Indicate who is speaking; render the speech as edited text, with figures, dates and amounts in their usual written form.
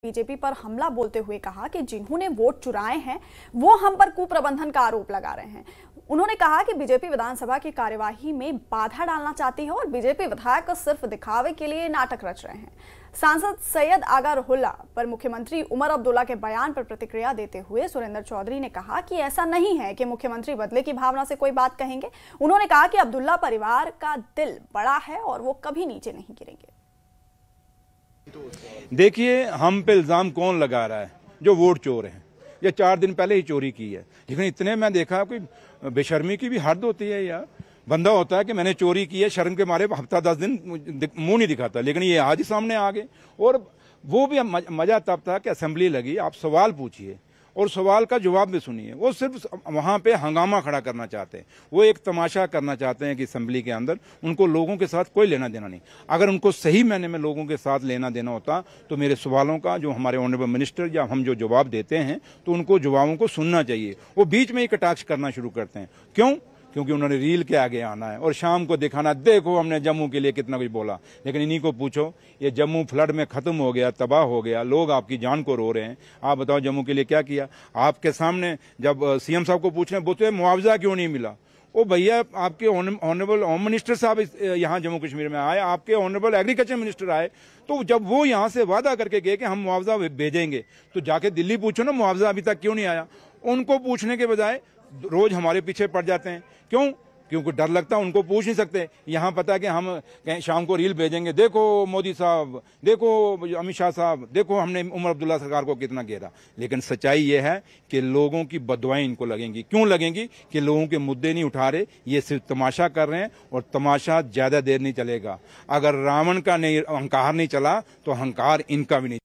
Speaker 1: BJP पर हमला बोलते हुए कहा कि जिन्होंने वोट चुराए हैं वो हम पर कुप्रबंधन का आरोप लगा रहे हैं। उन्होंने कहा कि बीजेपी विधानसभा की कार्यवाही में बाधा डालना चाहती है और बीजेपी विधायक सिर्फ दिखावे के लिए नाटक रच रहे हैं। सांसद सैयद आगा रोहिल्ला पर मुख्यमंत्री उमर अब्दुल्ला के बयान पर प्रतिक्रिया देते हुए सुरेंद्र चौधरी ने कहा कि ऐसा नहीं है कि मुख्यमंत्री बदले की भावना से कोई बात कहेंगे। उन्होंने कहा कि अब्दुल्ला परिवार का दिल बड़ा है और वो कभी नीचे नहीं गिरेंगे।
Speaker 2: देखिए, हम पे इल्जाम कौन लगा रहा है? जो वोट चोर हैं। ये 4 दिन पहले ही चोरी की है, लेकिन इतने मैं देखा कोई बेशर्मी की भी हद होती है यार। बंदा होता है कि मैंने चोरी की है, शर्म के मारे हफ्ता 10 दिन मुंह नहीं दिखाता, लेकिन ये आज ही सामने आ गए। और वो भी मजा तब था कि असेंबली लगी, आप सवाल पूछिए और सवाल का जवाब भी सुनिए। वो सिर्फ वहां पे हंगामा खड़ा करना चाहते हैं, वो एक तमाशा करना चाहते हैं कि असेंबली के अंदर उनको लोगों के साथ कोई लेना देना नहीं। अगर उनको सही मायने में लोगों के साथ लेना देना होता तो मेरे सवालों का जो हमारे ऑनरेबल मिनिस्टर या हम जो जवाब देते हैं तो उनको जवाबों को सुनना चाहिए। वो बीच में ही कटाक्ष करना शुरू करते हैं। क्यों? क्योंकि उन्होंने रील के आगे आना है और शाम को दिखाना, देखो हमने जम्मू के लिए कितना कुछ बोला। लेकिन इन्हीं को पूछो, ये जम्मू फ्लड में खत्म हो गया, तबाह हो गया, लोग आपकी जान को रो रहे हैं। आप बताओ जम्मू के लिए क्या किया? आपके सामने जब सीएम साहब को पूछ रहे हैं, बोलते मुआवजा क्यों नहीं मिला? ओ भैया, आपके ऑनरेबल होम मिनिस्टर साहब यहाँ जम्मू कश्मीर में आए, आपके ऑनरेबल एग्रीकल्चर मिनिस्टर आए, तो जब वो यहाँ से वादा करके गए कि हम मुआवजा भेजेंगे, तो जाके दिल्ली पूछो ना मुआवजा अभी तक क्यों नहीं आया। उनको पूछने के बजाय रोज हमारे पीछे पड़ जाते हैं। क्यों? क्योंकि डर लगता है, उनको पूछ नहीं सकते। यहाँ पता है कि हम शाम को रील भेजेंगे, देखो मोदी साहब, देखो अमित शाह साहब, देखो हमने उमर अब्दुल्ला सरकार को कितना घेरा। लेकिन सच्चाई ये है कि लोगों की बददुआएं इनको लगेंगी। क्यों लगेंगी? कि लोगों के मुद्दे नहीं उठा रहे, ये सिर्फ तमाशा कर रहे हैं और तमाशा ज्यादा देर नहीं चलेगा। अगर रावण का नहीं अहंकार नहीं चला तो अहंकार इनका भी नहीं।